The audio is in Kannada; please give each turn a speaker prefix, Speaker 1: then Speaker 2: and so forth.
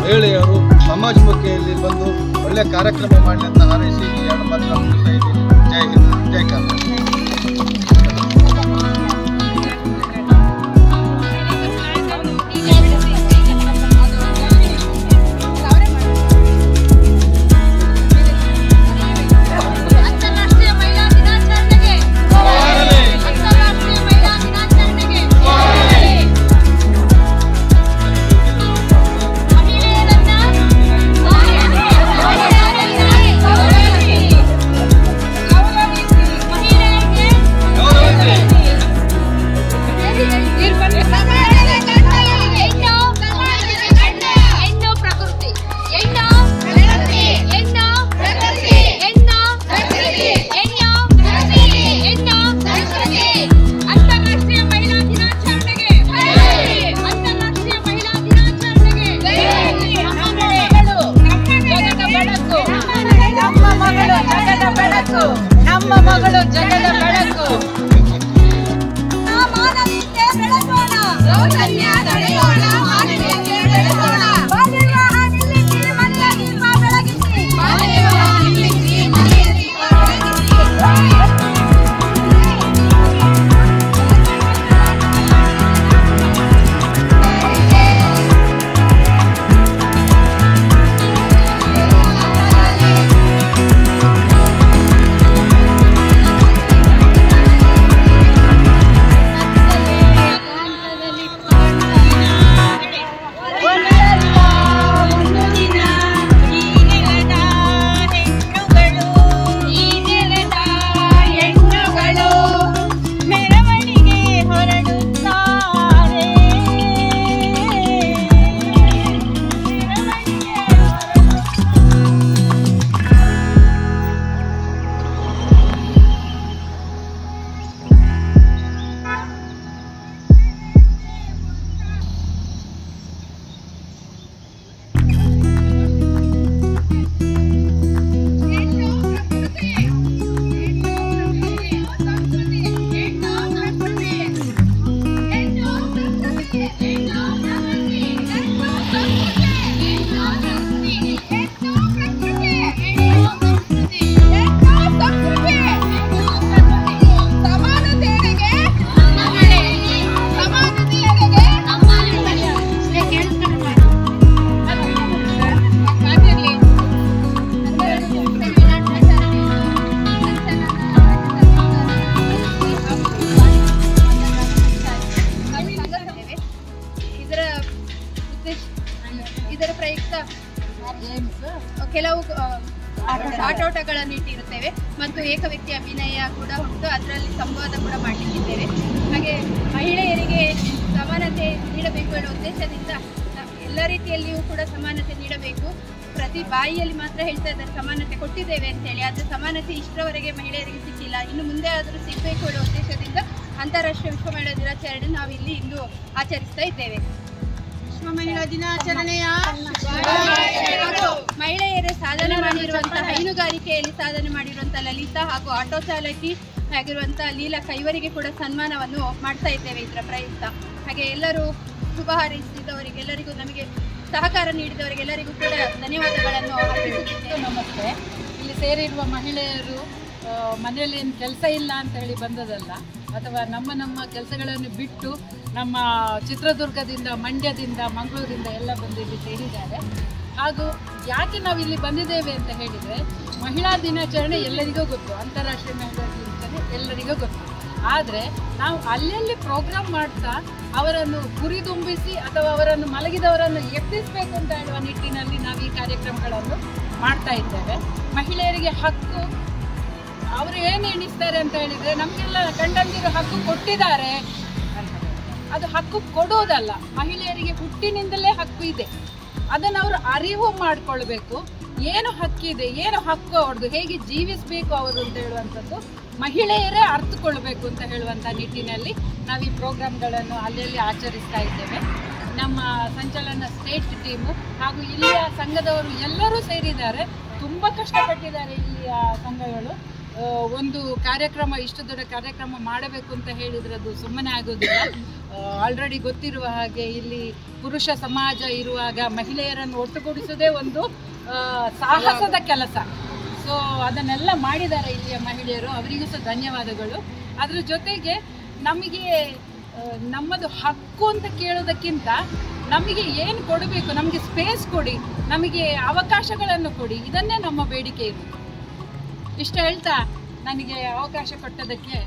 Speaker 1: ಮಹಿಳೆಯರು ಸಮಾಜಮುಖಿಯಲ್ಲಿ ಬಂದು ಒಳ್ಳೆಯ ಕಾರ್ಯಕ್ರಮ ಮಾಡಲಿ ಅಂತ ಹಾರೈಸಿ ಈ ಎರಡು ಮಾತ್ರ ಮುಗಿಸ್ತಾ ಇದ್ದೀನಿ. ಜೈ ಹಿಂದ್, ಜೈ ಕರ್ನಾಟಕ.
Speaker 2: ನಮ್ಮ ಮಗಳು ಜಗದ ಬೆಳಕು. ಮಾನವೀಯತೆ ಬೆಳೆಸೋಣ, ದೌರ್ಜನ್ಯ ತಡೆಯೋಣ, ಮಾನವೀಯತೆ ಬೆಳೆಸೋಣ. ಬಾಲ್ಯವಿವಾಹ ನಿಲ್ಲಿಸಿ, ಮನೆಯ ದೀಪ ಬೆಳಗಿಸಿ. ಬಾಲ್ಯವಿವಾಹ ನಿಲ್ಲಿಸಿ, ಮನೆಯ ದೀಪ ಬೆಳಗಿಸಿ. ಇದರ ಪ್ರಯುಕ್ತ ಕೆಲವು ಆಟೋಟಗಳನ್ನು ಇಟ್ಟಿರುತ್ತೇವೆ ಮತ್ತು ಏಕ ವ್ಯಕ್ತಿ ಅಭಿನಯ ಕೂಡ ಉಂಟು. ಅದರಲ್ಲಿ ಸಂವಾದ ಕೂಡ ಮಾಡಲಿಕ್ಕಿದ್ದೇವೆ. ಹಾಗೆ ಮಹಿಳೆಯರಿಗೆ ಸಮಾನತೆ ನೀಡಬೇಕು ಎನ್ನುವ ಉದ್ದೇಶದಿಂದ ಎಲ್ಲ ರೀತಿಯಲ್ಲಿಯೂ ಕೂಡ ಸಮಾನತೆ ನೀಡಬೇಕು. ಪ್ರತಿ ಬಾಯಿಯಲ್ಲಿ ಮಾತ್ರ ಹೇಳ್ತಾ ಇದ್ದಾರೆ ಸಮಾನತೆ ಕೊಟ್ಟಿದ್ದೇವೆ ಅಂತೇಳಿ, ಆದರೆ ಸಮಾನತೆ ಇಷ್ಟರವರೆಗೆ ಮಹಿಳೆಯರಿಗೆ ಸಿಕ್ಕಿಲ್ಲ. ಇನ್ನು ಮುಂದೆ ಆದರೂ ಸಿಗಬೇಕು ಎನ್ನುವ ಉದ್ದೇಶದಿಂದ ಅಂತಾರಾಷ್ಟ್ರೀಯ ವಿಶ್ವ ಮಹಿಳಾ ದಿನಾಚರಣೆ ನಾವು ಇಲ್ಲಿ ಇಂದು ಆಚರಿಸ್ತಾ ಇದ್ದೇವೆ. ವಿಶ್ವ ಮಹಿಳಾ ದಿನಾಚರಣೆಯ ಮಹಿಳೆಯರೇ ಸಾಧನೆ ಮಾಡಿರುವಂತಹ ಹೈನುಗಾರಿಕೆಯಲ್ಲಿ ಸಾಧನೆ ಮಾಡಿರುವಂತಹ ಲಲಿತಾ ಹಾಗೂ ಆಟೋ ಚಾಲಕಿ ಆಗಿರುವಂತಹ ಲೀಲಾ ಕೈವರಿಗೆ ಕೂಡ ಸನ್ಮಾನವನ್ನು ಮಾಡ್ತಾ ಇದ್ದೇವೆ ಇದರ ಪ್ರಯುಕ್ತ. ಹಾಗೆ ಎಲ್ಲರೂ ಶುಭ ಹಾರೈಸಿದವರಿಗೆ, ಎಲ್ಲರಿಗೂ ನಮಗೆ ಸಹಕಾರ ನೀಡಿದವರಿಗೆಲ್ಲರಿಗೂ ಕೂಡ ಧನ್ಯವಾದಗಳನ್ನು ಅರ್ಪಿಸುತ್ತೇವೆ.
Speaker 3: ನಮಸ್ತೆ. ಇಲ್ಲಿ ಸೇರಿರುವ ಮಹಿಳೆಯರು ಮನೆಯಲ್ಲಿ ಏನು ಕೆಲಸ ಇಲ್ಲ ಅಂತ ಹೇಳಿ ಬಂದದಲ್ಲ, ಅಥವಾ ನಮ್ಮ ಕೆಲಸಗಳನ್ನು ಬಿಟ್ಟು ನಮ್ಮ ಚಿತ್ರದುರ್ಗದಿಂದ, ಮಂಡ್ಯದಿಂದ, ಮಂಗಳೂರಿಂದ ಎಲ್ಲ ಬಂದು ಇಲ್ಲಿ ಸೇರಿದ್ದಾರೆ. ಹಾಗೂ ಯಾಕೆ ನಾವು ಇಲ್ಲಿ ಬಂದಿದ್ದೇವೆ ಅಂತ ಹೇಳಿದರೆ, ಮಹಿಳಾ ದಿನಾಚರಣೆ ಎಲ್ಲರಿಗೂ ಗೊತ್ತು, ಅಂತಾರಾಷ್ಟ್ರೀಯ ಮಹಿಳಾ ದಿನಾಚರಣೆ ಎಲ್ಲರಿಗೂ ಗೊತ್ತು. ಆದರೆ ನಾವು ಅಲ್ಲಲ್ಲಿ ಪ್ರೋಗ್ರಾಮ್ ಮಾಡ್ತಾ ಅವರನ್ನು ಹುರಿದುಂಬಿಸಿ ಅಥವಾ ಅವರನ್ನು ಮಲಗಿದವರನ್ನು ಎಬ್ಬಿಸಬೇಕು ಅಂತ ಹೇಳುವ ನಿಟ್ಟಿನಲ್ಲಿ ನಾವು ಈ ಕಾರ್ಯಕ್ರಮಗಳನ್ನು ಮಾಡ್ತಾ ಇದ್ದೇವೆ. ಮಹಿಳೆಯರಿಗೆ ಹಕ್ಕು ಅವರು ಏನು ಎಣಿಸ್ತಾರೆ ಅಂತ ಹೇಳಿದರೆ, ನಮಗೆಲ್ಲ ಗಂಡಂದಿರು ಹಕ್ಕು ಕೊಟ್ಟಿದ್ದಾರೆ ಅಂತ. ಅದು ಹಕ್ಕು ಕೊಡೋದಲ್ಲ, ಮಹಿಳೆಯರಿಗೆ ಹುಟ್ಟಿನಿಂದಲೇ ಹಕ್ಕು ಇದೆ. ಅದನ್ನು ಅವರು ಅರಿವು ಮಾಡಿಕೊಳ್ಬೇಕು. ಏನು ಹಕ್ಕಿದೆ, ಏನು ಹಕ್ಕು ಅವ್ರದ್ದು, ಹೇಗೆ ಜೀವಿಸಬೇಕು ಅವರು ಅಂತ ಹೇಳುವಂಥದ್ದು ಮಹಿಳೆಯರೇ ಅರ್ಥಕೊಳ್ಬೇಕು ಅಂತ ಹೇಳುವಂಥ ನಿಟ್ಟಿನಲ್ಲಿ ನಾವು ಈ ಪ್ರೋಗ್ರಾಮ್ಗಳನ್ನು ಅಲ್ಲಿ ಆಚರಿಸ್ತಾ ಇದ್ದೇವೆ. ನಮ್ಮ ಸಂಚಲನ ಸ್ಟೇಟ್ ಟೀಮು ಹಾಗೂ ಇಲ್ಲಿಯ ಸಂಘದವರು ಎಲ್ಲರೂ ಸೇರಿದ್ದಾರೆ. ತುಂಬ ಕಷ್ಟಪಟ್ಟಿದ್ದಾರೆ ಇಲ್ಲಿಯ ಸಂಘಗಳು. ಒಂದು ಕಾರ್ಯಕ್ರಮ, ಇಷ್ಟು ದೊಡ್ಡ ಕಾರ್ಯಕ್ರಮ ಮಾಡಬೇಕು ಅಂತ ಹೇಳಿದರೆ ಅದು ಸುಮ್ಮನೆ ಆಗೋದಿಲ್ಲ. ಆಲ್ರೆಡಿ ಗೊತ್ತಿರುವ ಹಾಗೆ ಇಲ್ಲಿ ಪುರುಷ ಸಮಾಜ ಇರುವಾಗ ಮಹಿಳೆಯರನ್ನು ಒಟ್ಟುಗೂಡಿಸೋದೇ ಒಂದು ಸಾಹಸದ ಕೆಲಸ. ಸೊ ಅದನ್ನೆಲ್ಲ ಮಾಡಿದ್ದಾರೆ ಇಲ್ಲಿಯ ಮಹಿಳೆಯರು, ಅವರಿಗೂ ಸಹ ಧನ್ಯವಾದಗಳು. ಅದರ ಜೊತೆಗೆ ನಮಗೆ ನಮ್ಮದು ಹಕ್ಕು ಅಂತ ಕೇಳೋದಕ್ಕಿಂತ ನಮಗೆ ಏನು ಕೊಡಬೇಕು, ನಮಗೆ ಸ್ಪೇಸ್ ಕೊಡಿ, ನಮಗೆ ಅವಕಾಶಗಳನ್ನು ಕೊಡಿ, ಇದನ್ನೇ ನಮ್ಮ ಬೇಡಿಕೆ ಇರುವುದು. ಇಷ್ಟ ಹೇಳ್ತಾ ನನಗೆ ಅವಕಾಶ ಕೊಟ್ಟದಕ್ಕೆ